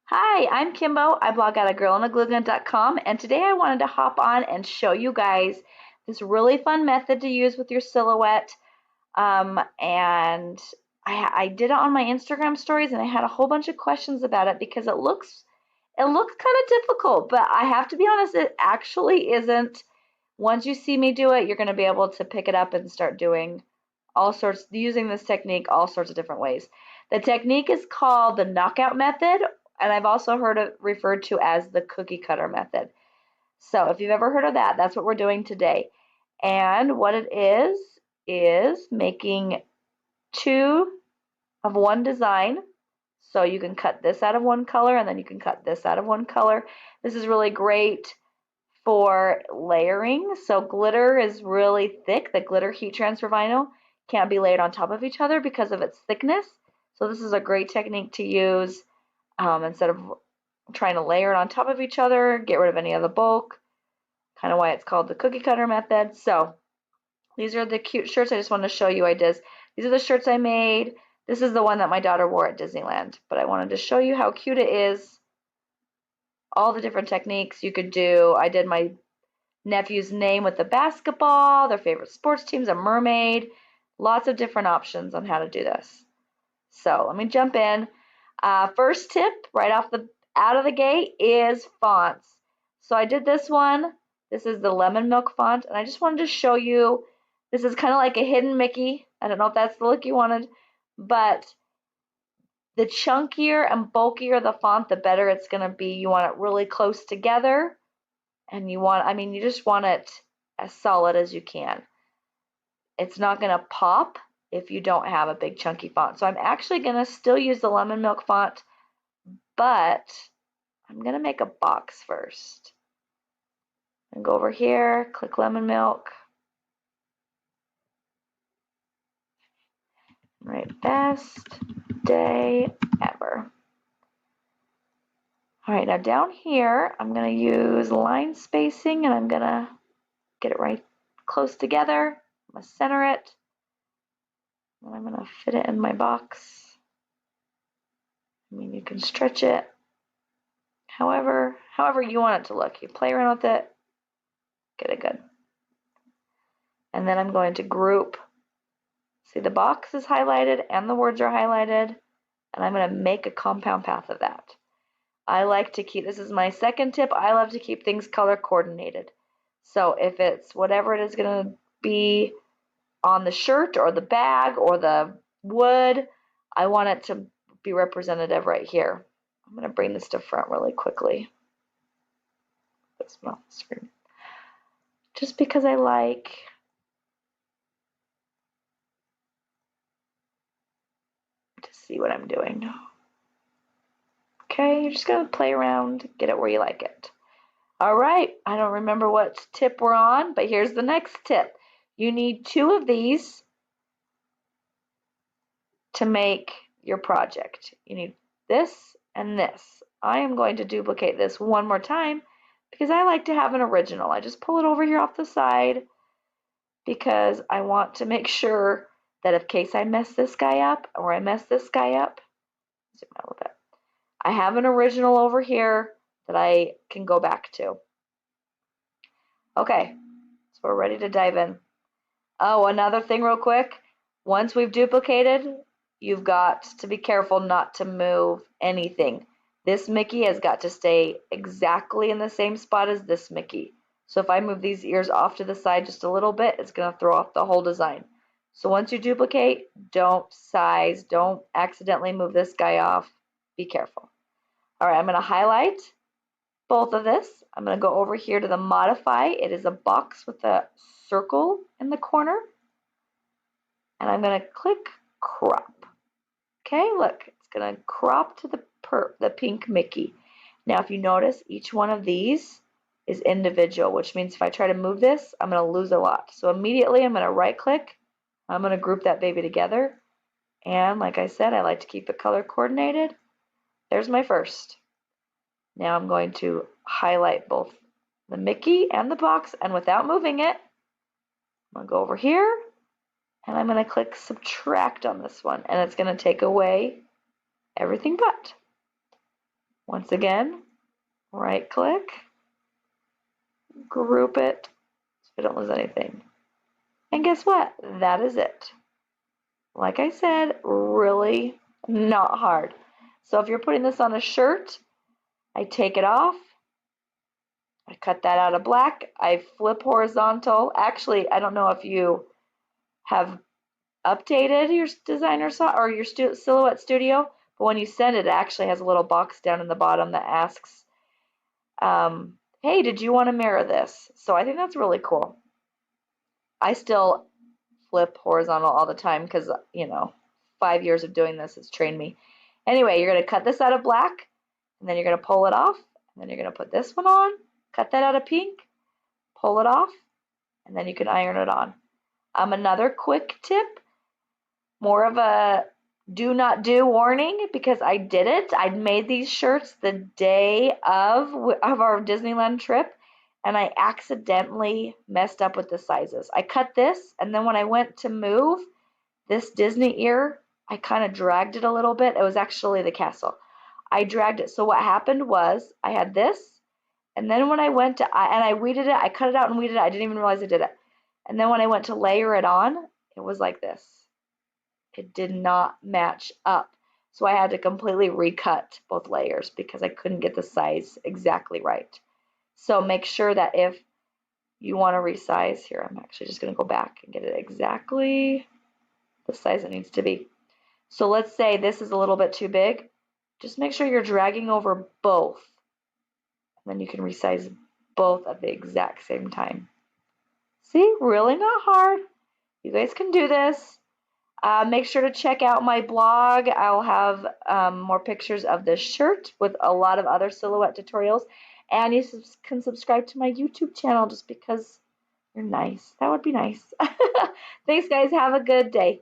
Hi, I'm Kimbo. I blog at agirlandagluegun.com, and today I wanted to hop on and show you guys this really fun method to use with your silhouette. And I did it on my Instagram stories, and I had a whole bunch of questions about it because it looks kind of difficult, but I have to be honest, it actually isn't. Once you see me do it, you're going to be able to pick it up and start doing using this technique all sorts of different ways. The technique is called the knockout method, and I've also heard it referred to as the cookie cutter method. So if you've ever heard of that, that's what we're doing today. And what it is making two of one design. So you can cut this out of one color and then you can cut this out of one color. This is really great for layering. So glitter is really thick. The glitter heat transfer vinyl can't be layered on top of each other because of its thickness. So this is a great technique to use instead of trying to layer it on top of each other, get rid of any of the bulk. Kind of why it's called the cookie cutter method. So these are the cute shirts I just wanted to show you ideas. These are the shirts I made. This is the one that my daughter wore at Disneyland, but I wanted to show you how cute it is. All the different techniques you could do. I did my nephew's name with the basketball, their favorite sports teams, a mermaid. Lots of different options on how to do this. So let me jump in. First tip right out of the gate is fonts. So I did this one. This is the lemon milk font, and I just wanted to show you. This is kind of like a hidden Mickey. I don't know if that's the look you wanted, but the chunkier and bulkier the font, the better it's going to be. You want it really close together, and you just want it as solid as you can. It's not going to pop if you don't have a big chunky font. So I'm actually going to still use the lemon milk font, but I'm going to make a box first. And go over here, click lemon milk. Right, best day ever. All right, now down here, I'm going to use line spacing, and I'm going to get it right close together. I'm going to center it, and I'm going to fit it in my box. You can stretch it however you want it to look. You play around with it, get it good. And then I'm going to group. See, the box is highlighted and the words are highlighted, and I'm going to make a compound path of that. I like to keep, this is my second tip, I love to keep things color coordinated. So if it's whatever it is going to be on the shirt or the bag or the wood, I want it to be representative right here. I'm going to bring this to front really quickly. This one off the screen. Just because I like to see what I'm doing. Okay, you're just going to play around, get it where you like it. All right, I don't remember what tip we're on, but here's the next tip. You need two of these to make your project. You need this and this. I am going to duplicate this one more time because I like to have an original. I just pull it over here off the side because I want to make sure that in case I mess this guy up or I mess this guy up, zoom out a little bit, I have an original over here that I can go back to. Okay, so we're ready to dive in. Oh, another thing real quick. Once we've duplicated, you've got to be careful not to move anything. This Mickey has got to stay exactly in the same spot as this Mickey. So if I move these ears off to the side just a little bit, it's going to throw off the whole design. So once you duplicate, don't accidentally move this guy off. Be careful. All right, I'm going to highlight both of this. I'm going to go over here to the modify. It is a box with a circle in the corner. And I'm going to click crop. Okay, look, it's going to crop to the pink Mickey. Now, if you notice, each one of these is individual, which means if I try to move this, I'm going to lose a lot. So immediately I'm going to right click. I'm going to group that baby together. And like I said, I like to keep it color coordinated. There's my first. Now I'm going to highlight both the Mickey and the box, and without moving it, I'm going to go over here, and I'm going to click subtract on this one, and it's going to take away everything but. Once again, right click, group it so we don't lose anything. And guess what? That is it. Like I said, really not hard. So if you're putting this on a shirt, I take it off, I cut that out of black, I flip horizontal. Actually, I don't know if you have updated your designer or your Silhouette Studio, but when you send it, it actually has a little box down in the bottom that asks, hey, did you want to mirror this? So I think that's really cool. I still flip horizontal all the time because, 5 years of doing this has trained me. Anyway, you're going to cut this out of black, and then you're going to pull it off, and then you're going to put this one on, cut that out of pink, pull it off, and then you can iron it on. Another quick tip, more of a do not do warning, because I did it. I made these shirts the day of our Disneyland trip, and I accidentally messed up with the sizes. I cut this, and then when I went to move this Disney ear, I kind of dragged it a little bit. It was actually the castle. I dragged it. So what happened was I had this, and then when I went to, and I weeded it, I cut it out and weeded it. I didn't even realize I did it. And then when I went to layer it on, it was like this. It did not match up. So I had to completely recut both layers because I couldn't get the size exactly right. So make sure that if you want to resize, here, I'm actually just going to go back and get it exactly the size it needs to be. So let's say this is a little bit too big. Just make sure you're dragging over both. And then you can resize both at the exact same time. See, really not hard. You guys can do this. Make sure to check out my blog. I'll have more pictures of this shirt with a lot of other silhouette tutorials. And you can subscribe to my YouTube channel just because you're nice. That would be nice. Thanks, guys. Have a good day.